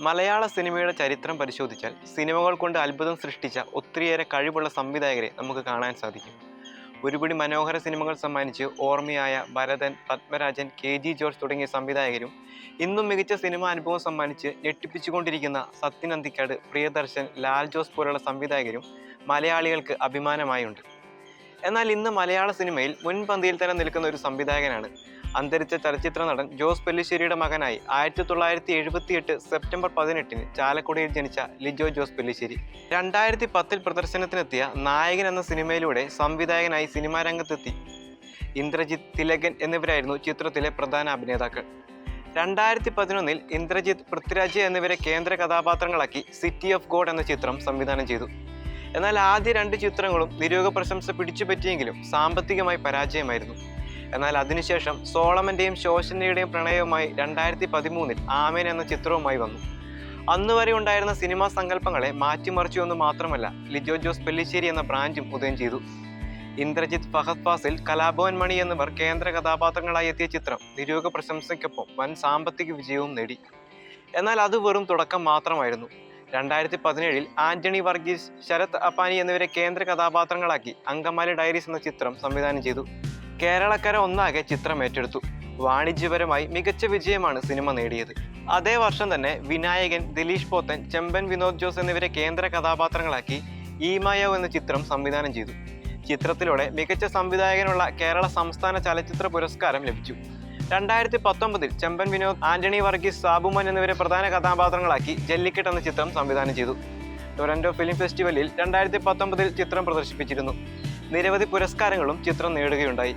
മലയാള സിനിമയുടെ ചരിത്രം പരിശോധിച്ചാൽ സിനിമകൾ കൊണ്ട് അത്ഭുതം സൃഷ്ടിച്ച ഒത്തിരിയേറെ കഴിവുള്ള സംവിധായകരെ നമുക്ക് കാണാൻ സാധിക്കും. ഒരുപിടി മനോഹര സിനിമകൾ സമ്മാനിച്ച് ഓർമ്മയായ ഭരതൻ, പത്മരാജൻ, KG ജോർജ് തുടങ്ങിയ സംവിധായകരും ഇന്നും മികച്ച സിനിമാ അനുഭവം സമ്മാനിച്ച് ഞെട്ടിപ്പിച്ചുകൊണ്ടിരിക്കുന്ന സത്യൻ അന്തിക്കാട്, പ്രിയദർശൻ, ലാൽ ജോസ് പോലുള്ള സംവിധായകരും മലയാളികൾക്ക് അഭിമാനമായുണ്ട്. എന്നാൽ ഇന്ന് മലയാള സിനിമയിൽ മുൻപന്തിയിൽ തന്നെ നിൽക്കുന്ന ഒരു സംവിധായകനാണ് അന്തരിച്ച ചലച്ചിത്ര നടൻ ജോസ് പെല്ലിശ്ശേരിയുടെ മകനായി 1978 സെപ്റ്റംബർ 18 ചാലക്കുടിയിൽ ജനിച്ച ലിജോ ജോസ് പെല്ലിശ്ശേരി. 2010 പ്രദർശനത്തിനെത്തിയ നായകൻ എന്ന സിനിമയിലൂടെ സംവിധായകനായി സിനിമാ രംഗത്തെത്തി. ഇന്ദ്രജിത്ത്, തിലകൻ എന്നിവരായിരുന്നു ചിത്രത്തിലെ പ്രധാന അഭിനേതാക്കൾ. 2011 ഇന്ദ്രജിത്ത്, പൃഥ്വിരാജ് എന്നിവരെ കേന്ദ്ര കഥാപാത്രങ്ങളാക്കി സിറ്റി ഓഫ് ഗോഡ് എന്ന ചിത്രം സംവിധാനം ചെയ്തു. എന്നാൽ ആദ്യ 2 ചിത്രങ്ങളും നിരൂപക പ്രശംസ പിടിച്ചുപറ്റിയെങ്കിലും സാമ്പത്തികമായി പരാജയമായിരുന്നു. എന്നാൽ അതിനുശേഷം സോളമന്റെയും ശോശനയുടെയും പ്രണയവുമായി 2013 ആമേൻ എന്ന ചിത്രവുമായി വന്നു. അന്നുവരെ ഉണ്ടായിരുന്ന സിനിമാ സങ്കല്പങ്ങളെ മാറ്റിമറിച്ചു എന്ന് മാത്രമല്ല, ലിജോ ജോസ് പെല്ലിശ്ശേരി എന്ന ബ്രാൻഡും ഉദയം ചെയ്തു. ഇന്ദ്രജിത്ത്, ഫഹദ് ഫാസിൽ, കലാഭവൻ മണി എന്നിവർ കേന്ദ്ര കഥാപാത്രങ്ങളായി എത്തിയ ചിത്രം നിരൂപക പ്രശംസയ്ക്കൊപ്പം വൻ സാമ്പത്തിക വിജയവും നേടി. എന്നാൽ അത് വെറും തുടക്കം മാത്രമായിരുന്നു. 2017 ആന്റണി വർഗീസ്, ശരത് അപ്പാനി എന്നിവരെ കേന്ദ്ര കഥാപാത്രങ്ങളാക്കി അങ്കമാലി ഡയറീസ് എന്ന ചിത്രം സംവിധാനം ചെയ്തു. കേരളക്കര ഒന്നാകെ ചിത്രം ഏറ്റെടുത്തു. വാണിജ്യപരമായി മികച്ച വിജയമാണ് സിനിമ നേടിയത്. അതേ വർഷം തന്നെ വിനായകൻ, ദിലീഷ് പോത്തൻ, ചെമ്പൻ വിനോദ് ജോസ് എന്നിവരെ കേന്ദ്ര കഥാപാത്രങ്ങളാക്കി ഈമായോ എന്ന ചിത്രം സംവിധാനം ചെയ്തു. ചിത്രത്തിലൂടെ മികച്ച സംവിധായകനുള്ള കേരള സംസ്ഥാന ചലച്ചിത്ര പുരസ്കാരം ലഭിച്ചു. 2019 ചെമ്പൻ വിനോദ്, ആന്റണി വർഗീസ്, സാബുമൻ എന്നിവരെ പ്രധാന കഥാപാത്രങ്ങളാക്കി ജല്ലിക്കെട്ട് എന്ന ചിത്രം സംവിധാനം ചെയ്തു. ടൊറന്റോ ഫിലിം ഫെസ്റ്റിവലിൽ 2019 ചിത്രം പ്രദർശിപ്പിച്ചിരുന്നു. നിരവധി പുരസ്കാരങ്ങളും ചിത്രം നേടുകയുണ്ടായി.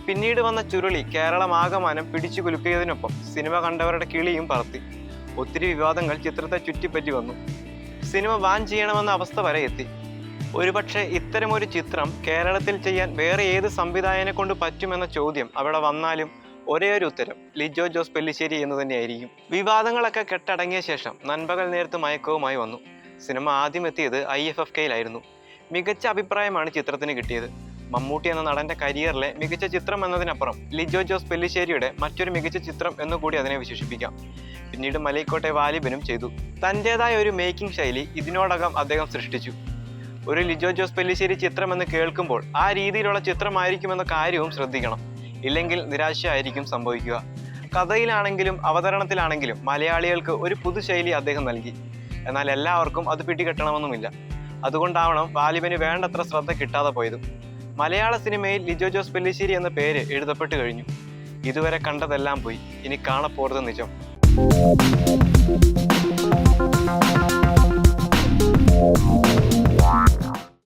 പിന്നീട് വന്ന ചുരുളി കേരളമാകമാനം പിടിച്ചു കുലുക്കിയതിനൊപ്പം സിനിമ കണ്ടവരുടെ കിളിയും പറത്തി. ഒത്തിരി വിവാദങ്ങൾ ചിത്രത്തെ ചുറ്റിപ്പറ്റി വന്നു. സിനിമ ബാൻ ചെയ്യണമെന്ന അവസ്ഥ വരെ എത്തി. ഒരുപക്ഷെ ഇത്തരമൊരു ചിത്രം കേരളത്തിൽ ചെയ്യാൻ വേറെ ഏത് സംവിധായകനെ കൊണ്ട് പറ്റുമെന്ന ചോദ്യം അവിടെ വന്നാലും ഒരേ ഒരു ഉത്തരം ലിജോ ജോസ് പെല്ലിശ്ശേരി എന്ന് തന്നെയായിരിക്കും. വിവാദങ്ങളൊക്കെ കെട്ടടങ്ങിയ ശേഷം നൻപകൽ നേരത്ത് മയക്കവുമായി വന്നു. സിനിമ ആദ്യം എത്തിയത് IFFKയിലായിരുന്നു. മികച്ച അഭിപ്രായമാണ് ചിത്രത്തിന് കിട്ടിയത്. മമ്മൂട്ടി എന്ന നടന്റെ കരിയറിലെ മികച്ച ചിത്രം എന്നതിനപ്പുറം ലിജോ ജോസ് പെല്ലിശ്ശേരിയുടെ മറ്റൊരു മികച്ച ചിത്രം എന്നുകൂടി അതിനെ വിശേഷിപ്പിക്കാം. പിന്നീട് മലൈക്കോട്ടെ വാലിബനും ചെയ്തു. തൻ്റെതായ ഒരു മേക്കിംഗ് ശൈലി ഇതിനോടകം അദ്ദേഹം സൃഷ്ടിച്ചു. ഒരു ലിജോ ജോസ് പെല്ലിശ്ശേരി ചിത്രം എന്ന് കേൾക്കുമ്പോൾ ആ രീതിയിലുള്ള ചിത്രമായിരിക്കുമെന്ന കാര്യവും ശ്രദ്ധിക്കണം. ഇല്ലെങ്കിൽ നിരാശയായിരിക്കും സംഭവിക്കുക. കഥയിലാണെങ്കിലും അവതരണത്തിലാണെങ്കിലും മലയാളികൾക്ക് ഒരു പുതുശൈലി അദ്ദേഹം നൽകി. എന്നാൽ എല്ലാവർക്കും അത് പിടികെട്ടണമെന്നുമില്ല. അതുകൊണ്ടാവണം വാലിബന് വേണ്ടത്ര ശ്രദ്ധ കിട്ടാതെ പോയത്. മലയാള സിനിമയിൽ ലിജോ ജോസ് പെല്ലിശ്ശേരി എന്ന പേര് എഴുതപ്പെട്ടു കഴിഞ്ഞു. ഇതുവരെ കണ്ടതെല്ലാം പോയി, ഇനി കാണപ്പോരുത് നിജം.